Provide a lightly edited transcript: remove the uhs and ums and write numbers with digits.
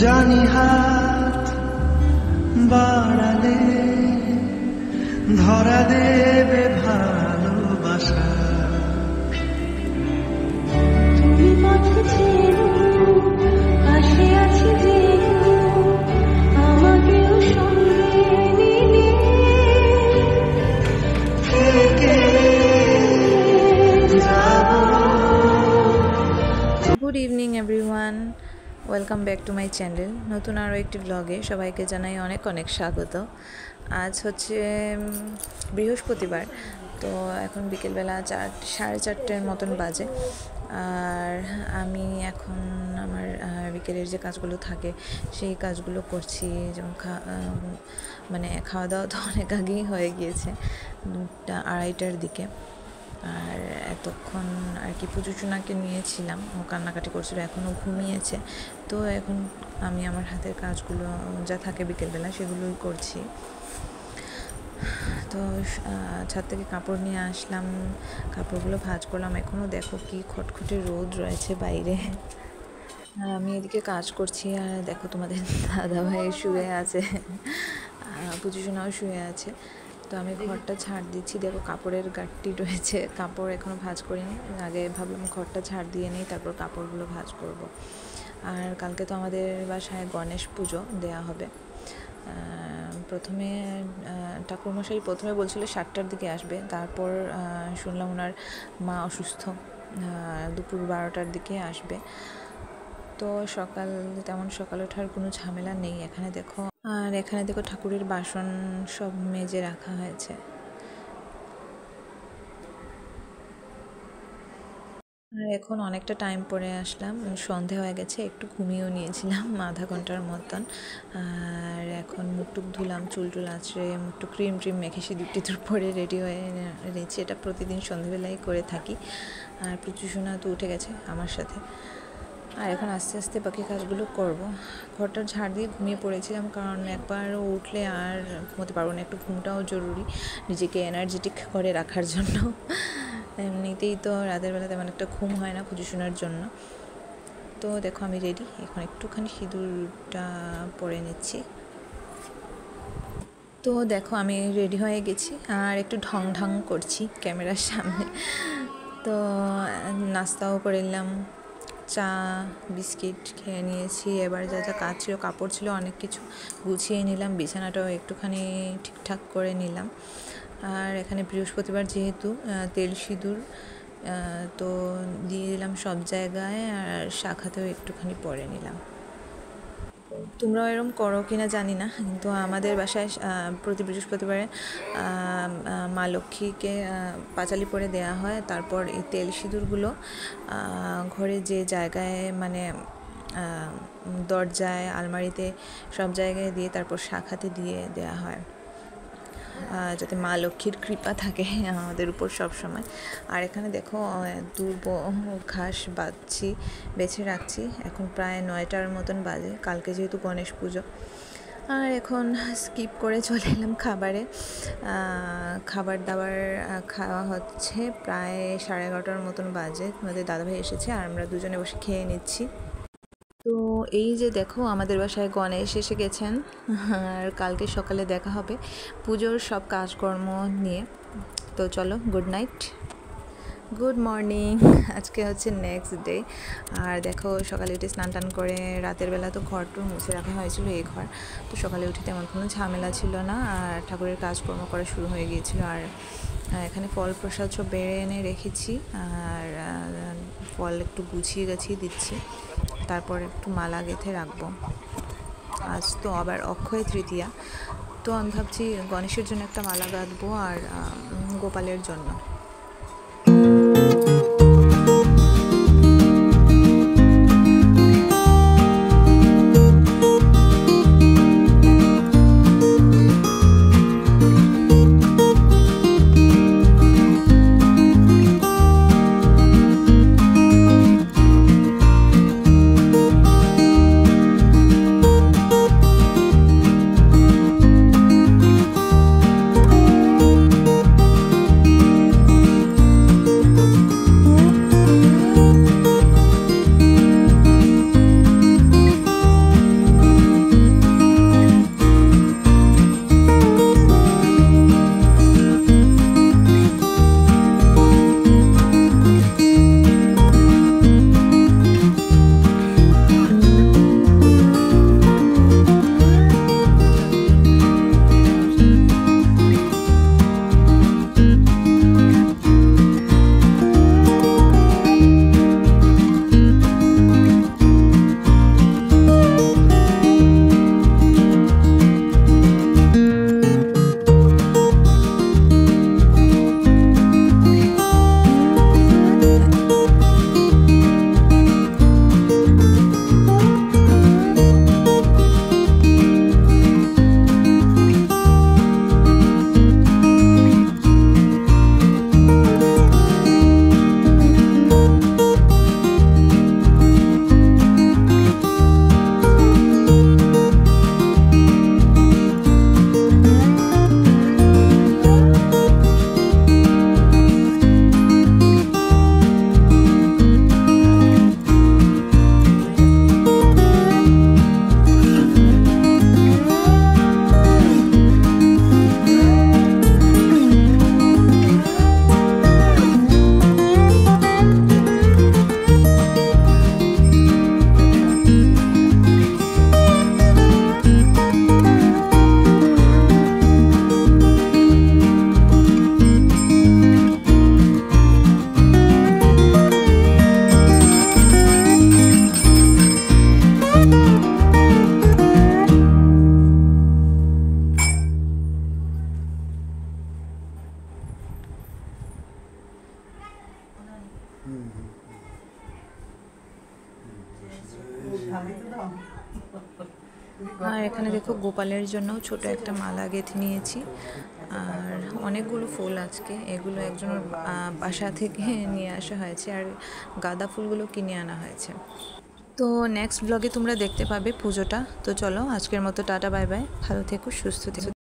জানি হাত বাড়ালে ধরা দেবে ভালোবাসা। তুমি পথে চেনো, পাশে আছি যেনো, আমাকেও সঙ্গে নিলে থেকে যাবো। Good evening everyone, welcome back to my channel. নতুন আরও একটি ব্লগে সবাইকে জানাই অনেক অনেক স্বাগত। আজ হচ্ছে বৃহস্পতিবার, তো এখন বিকেলবেলা 4:30 মতন বাজে। আর আমি এখন আমার বিকেলের যে কাজগুলো থাকে সেই কাজগুলো করছি। যেমন মানে খাওয়া দাওয়া তো অনেক আগেই হয়ে গিয়েছে, 2:30টার দিকে। আর এতক্ষণ আর কি পুজোচুনাকে নিয়েছিলাম, ও কান্নাকাটি করছিল, এখনও ঘুমিয়েছে। তো এখন আমি আমার হাতের কাজগুলো যা থাকে বিকেলবেলা সেগুলোই করছি। তো ছাদ থেকে কাপড় নিয়ে আসলাম, কাপড়গুলো ভাঁজ করলাম। এখনও দেখো কি খটখটে রোদ রয়েছে বাইরে, আর আমি এদিকে কাজ করছি। আর দেখো তোমাদের দাদাভাই শুয়ে আছে, পুজোচুনাও শুয়ে আছে। তো আমি ঘরটা ঝাড় দিচ্ছি। দেখো কাপড়ের গাঁটটি রয়েছে, কাপড় এখনও ভাঁজ করিনি। আগে ভাবলাম ঘরটা ঝাড় দিয়ে নিই, তারপর কাপড়গুলো ভাঁজ করব। আর কালকে তো আমাদের বাসায় গণেশ পুজো দেয়া হবে। প্রথমে ঠাকুরমশাই বলছিল 7টার দিকে আসবে, তারপর শুনলাম ওনার মা অসুস্থ, দুপুর 12টার দিকে আসবে। তো তেমন সকাল ওঠার কোনো ঝামেলা নেই এখানে দেখো। আর এখানে দেখো ঠাকুরের বাসন সব মেজে রাখা হয়েছে। আর এখন অনেকটা টাইম পরে আসলাম, সন্ধে হয়ে গেছে, একটু ঘুমিয়েও নিয়েছিলাম আধা ঘন্টার মতন। আর এখন মুখটুক ধুলাম, চুল আঁচড়ে একটু ক্রিম মেখে সিঁদুর পরে রেডি হয়ে নিয়েছি। এটা প্রতিদিন সন্ধেবেলায় করে থাকি। আর পুচুসোনা তো উঠে গেছে আমার সাথে। আর এখন আস্তে আস্তে বাকি কাজগুলো করব। ঘরটা ঝাড় দিয়ে ঘুমিয়ে পড়েছিলাম, কারণ একবার উঠলে আর ঘুমোতে পারবো না। একটু ঘুমটাও জরুরি নিজেকে এনার্জেটিক করে রাখার জন্য। এমনিতেই তো রাতের বেলা তেমন একটা ঘুম হয় না পুজোশোনার জন্য। তো দেখো আমি রেডি, এখন একটুখানি সিঁদুরটা পরে নিচ্ছি। তো দেখো আমি রেডি হয়ে গেছি, আর একটু ঢং করছি ক্যামেরার সামনে। তো নাস্তাও করে নিলাম, চা বিস্কিট খেয়ে নিয়েছি। এবার যা কাজ ছিল, কাপড় ছিল অনেক কিছু, গুছিয়ে নিলাম। বিছানাটাও একটুখানি ঠিকঠাক করে নিলাম। আর এখানে বৃহস্পতিবার যেহেতু তেল সিঁদুর তো দিয়ে দিলাম সব জায়গায়, আর শাখাতেও একটুখানি পরে নিলাম। তোমরাও এরকম করো কিনা জানি না, কিন্তু আমাদের বাসায় প্রতি বৃহস্পতিবারে মা লক্ষ্মীকে পাঁচালি পরে দেওয়া হয়। তারপর এই তেল সিঁদুরগুলো ঘরে যে জায়গায় মানে দরজায়, আলমারিতে সব জায়গায় দিয়ে তারপর শাখাতে দিয়ে দেওয়া হয়, যাতে মা লক্ষ্মীর কৃপা থাকে আমাদের উপর সব সময়। আর এখানে দেখো ঘাস বেছে রাখছি। এখন প্রায় 9টার মতন বাজে, কালকে যেহেতু গণেশ পুজো। আর এখন স্কিপ করে চলে এলাম খাবারে। খাবার দাবার খাওয়া হচ্ছে, প্রায় 11:30টার মতন বাজে। আমাদের দাদাভাই এসেছে আর আমরা দুজনে বসে খেয়ে নিচ্ছি। তো এই যে দেখো আমাদের বাসায় গণেশ এসে গেছেন, আর কালকে সকালে দেখা হবে পুজোর সব কাজকর্ম নিয়ে। তো চলো, গুড নাইট, গুড মর্নিং। আজকে হচ্ছে নেক্সট ডে। আর দেখো সকালে উঠে স্নান টান করে রাতের বেলা তো ঘরটা মুছে রাখা হয়েছিল, এই ঘর। তো সকালে উঠে তেমন কোনো ঝামেলা ছিল না, আর ঠাকুরের কাজকর্ম করা শুরু হয়ে গিয়েছিল। আর এখানে ফল প্রসাদ সব বেড়ে এনে রেখেছি, আর ফল একটু গুছিয়ে দিচ্ছি। তারপর একটু মালা গেঁথে রাখবো। আজ তো আবার অক্ষয় তৃতীয়া, তো আমি ভাবছি গণেশের জন্য একটা মালা গাঁথবো, আর গোপালের জন্য। আর এখানে দেখো গোপালের জন্য ছোট একটা মালা গেঁথে নিয়েছি। আর অনেকগুলো ফুল আজকে, এগুলো একজনের বাসা থেকে নিয়ে আসা হয়েছে, আর গাঁদা ফুলগুলো কিনে আনা হয়েছে। তো নেক্সট ব্লগে তোমরা দেখতে পাবে পুজোটা। তো চলো আজকের মতো টাটা, বাই বাই, ভালো থেকো, সুস্থ থেকো।